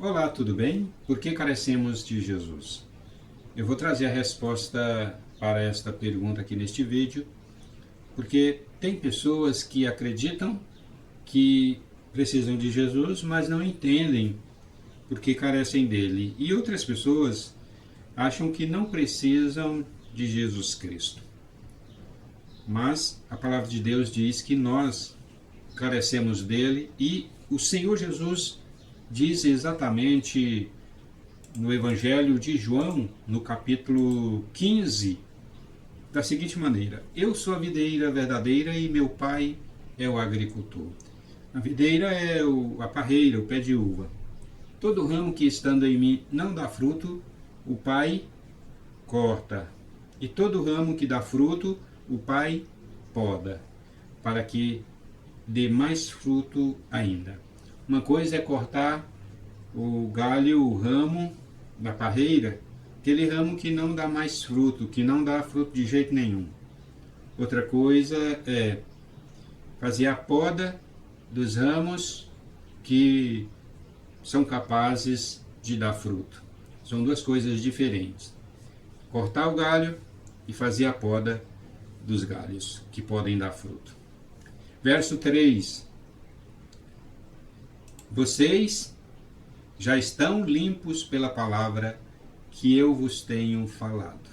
Olá, tudo bem? Por que carecemos de Jesus? Eu vou trazer a resposta para esta pergunta aqui neste vídeo, porque tem pessoas que acreditam que precisam de Jesus, mas não entendem por que carecem dele. E outras pessoas acham que não precisam de Jesus Cristo. Mas a palavra de Deus diz que nós carecemos dele e o Senhor Jesus diz exatamente no Evangelho de João, no capítulo 15, da seguinte maneira: Eu sou a videira verdadeira e meu pai é o agricultor. A videira é a parreira, o pé de uva. Todo ramo que estando em mim não dá fruto, o pai corta. E todo ramo que dá fruto, o pai poda, para que dê mais fruto ainda. Uma coisa é cortar o galho, o ramo da parreira, aquele ramo que não dá mais fruto, que não dá fruto de jeito nenhum. Outra coisa é fazer a poda dos ramos que são capazes de dar fruto. São duas coisas diferentes. Cortar o galho e fazer a poda dos galhos que podem dar fruto. Verso 3. Vocês já estão limpos pela palavra que eu vos tenho falado.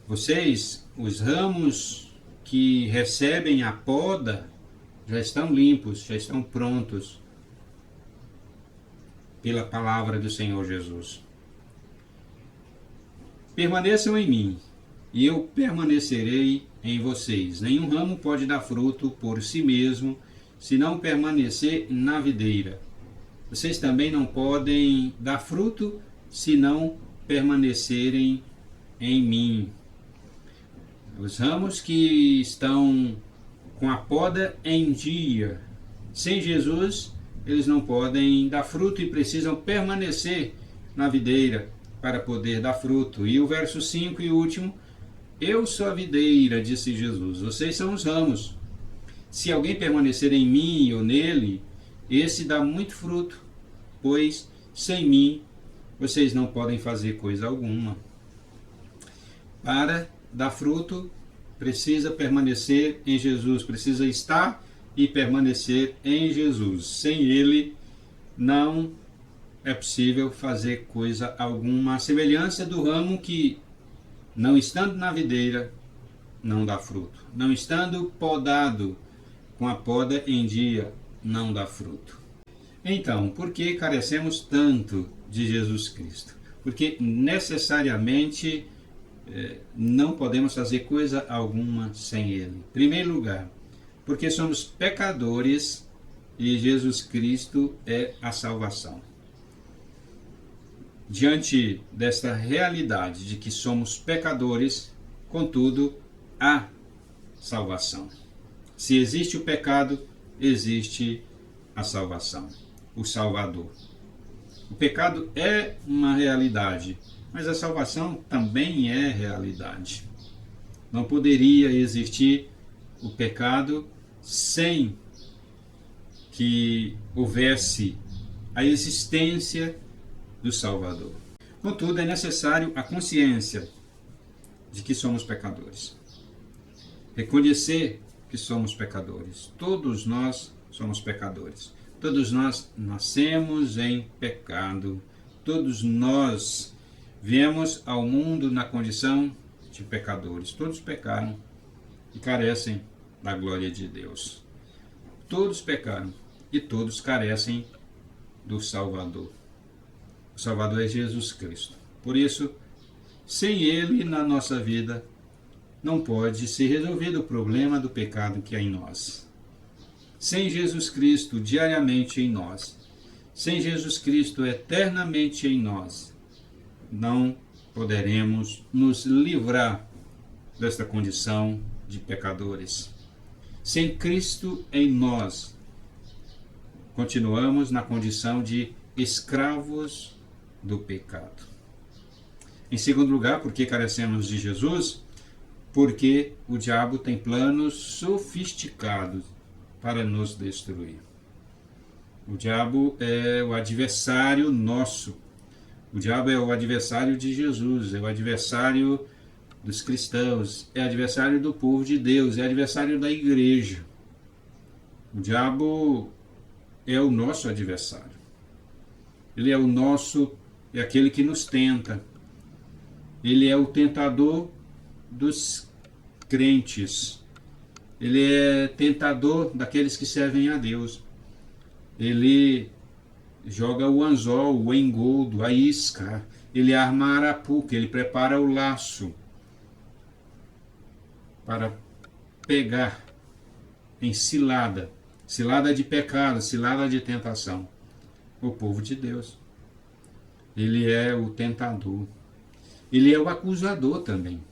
Vocês, os ramos que recebem a poda, já estão limpos, já estão prontos pela palavra do Senhor Jesus. Permaneçam em mim, e eu permanecerei em vocês. Nenhum ramo pode dar fruto por si mesmo, se não permanecer na videira. Vocês também não podem dar fruto, se não permanecerem em mim. Os ramos que estão com a poda em dia, sem Jesus, eles não podem dar fruto e precisam permanecer na videira para poder dar fruto. E o verso 5 e último: Eu sou a videira, disse Jesus, vocês são os ramos. Se alguém permanecer em mim ou nele, esse dá muito fruto, pois sem mim vocês não podem fazer coisa alguma. Para dar fruto, precisa permanecer em Jesus, precisa estar e permanecer em Jesus. Sem ele, não é possível fazer coisa alguma. A semelhança do ramo que, não estando na videira, não dá fruto. Não estando podado com a poda em dia, não dá fruto. Então, por que carecemos tanto de Jesus Cristo? Porque necessariamente não podemos fazer coisa alguma sem Ele. Em primeiro lugar, porque somos pecadores e Jesus Cristo é a salvação. Diante desta realidade de que somos pecadores, contudo, há salvação. Se existe o pecado, existe a salvação, o Salvador. O pecado é uma realidade, mas a salvação também é realidade. Não poderia existir o pecado sem que houvesse a existência do Salvador. Contudo, é necessário a consciência de que somos pecadores. Reconhecer que somos pecadores. Todos nós somos pecadores. Todos nós nascemos em pecado. Todos nós viemos ao mundo na condição de pecadores. Todos pecaram e carecem da glória de Deus. Todos pecaram e todos carecem do Salvador. O Salvador é Jesus Cristo. Por isso, sem Ele na nossa vida, não pode ser resolvido o problema do pecado que há em nós. Sem Jesus Cristo diariamente em nós, sem Jesus Cristo eternamente em nós, não poderemos nos livrar desta condição de pecadores. Sem Cristo em nós, continuamos na condição de escravos do pecado. Em segundo lugar, porque carecemos de Jesus? Porque o diabo tem planos sofisticados para nos destruir. O diabo é o adversário nosso. O diabo é o adversário de Jesus, é o adversário dos cristãos, é adversário do povo de Deus, é adversário da igreja. O diabo é o nosso adversário. Ele é aquele que nos tenta. Ele é o tentador dos crentes. Ele é tentador daqueles que servem a Deus. Ele joga o anzol, o engoldo, a isca. Ele arma a arapuca, ele prepara o laço para pegar em cilada, cilada de pecado, cilada de tentação, o povo de Deus. Ele é o tentador. Ele é o acusador também.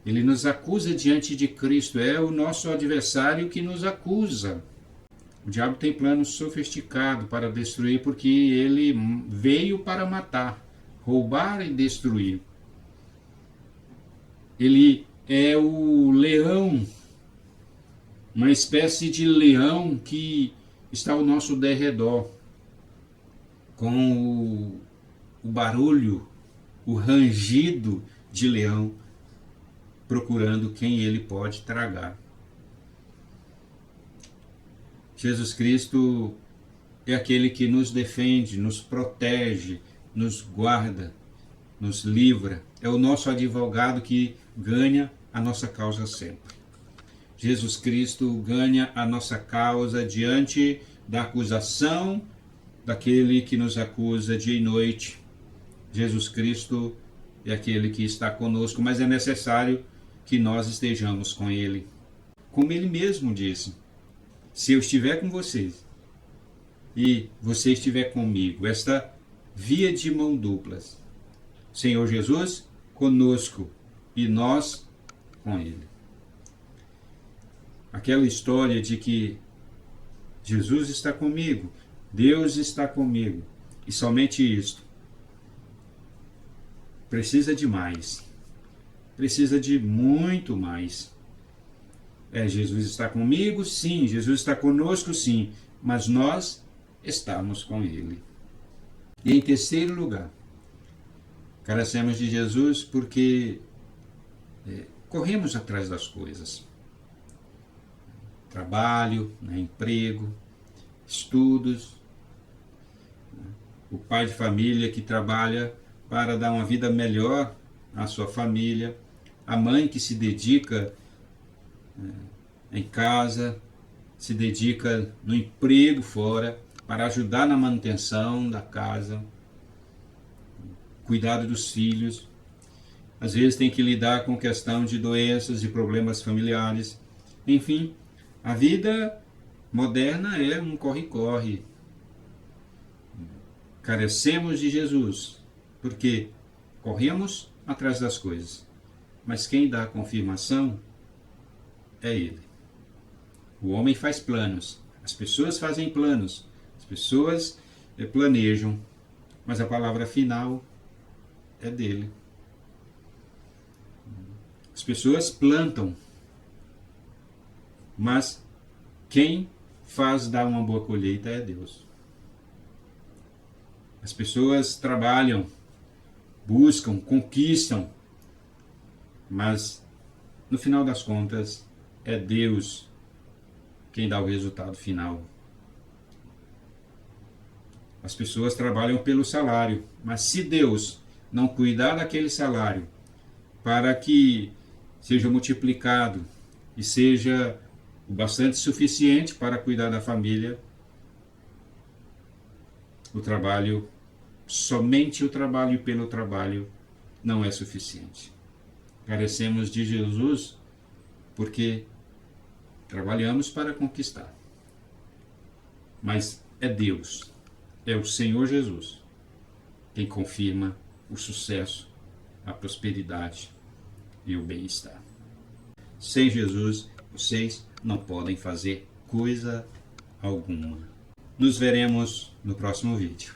Ele nos acusa diante de Cristo. É o nosso adversário que nos acusa. O diabo tem plano sofisticado para destruir, porque ele veio para matar, roubar e destruir. Ele é o leão, uma espécie de leão que está ao nosso derredor, com o barulho, o rangido de leão, procurando quem ele pode tragar. Jesus Cristo é aquele que nos defende, nos protege, nos guarda, nos livra. É o nosso advogado que ganha a nossa causa sempre. Jesus Cristo ganha a nossa causa diante da acusação daquele que nos acusa dia e noite. Jesus Cristo é aquele que está conosco, mas é necessário que nós estejamos com Ele. Como Ele mesmo disse, se eu estiver com vocês e você estiver comigo, esta via de mão duplas, Senhor Jesus conosco e nós com Ele. Aquela história de que Jesus está comigo, Deus está comigo, e somente isto, precisa de mais, precisa de muito mais. Jesus está comigo, sim, Jesus está conosco, sim, mas nós estamos com Ele. E em terceiro lugar, carecemos de Jesus porque corremos atrás das coisas. Trabalho, emprego, estudos. O pai de família que trabalha para dar uma vida melhor à sua família. A mãe que se dedica em casa, se dedica no emprego fora, para ajudar na manutenção da casa, cuidado dos filhos. Às vezes tem que lidar com questão de doenças e problemas familiares. Enfim, a vida moderna é um corre-corre. Carecemos de Jesus, porque corremos atrás das coisas. Mas quem dá a confirmação é Ele. O homem faz planos, as pessoas fazem planos, as pessoas planejam, mas a palavra final é dele. As pessoas plantam, mas quem faz dar uma boa colheita é Deus. As pessoas trabalham, buscam, conquistam, mas no final das contas é Deus quem dá o resultado final. As pessoas trabalham pelo salário, mas se Deus não cuidar daquele salário para que seja multiplicado e seja o bastante suficiente para cuidar da família, o trabalho, somente o trabalho pelo trabalho, não é suficiente. Carecemos de Jesus porque trabalhamos para conquistar. Mas é Deus, é o Senhor Jesus quem confirma o sucesso, a prosperidade e o bem-estar. Sem Jesus, vocês não podem fazer coisa alguma. Nos veremos no próximo vídeo.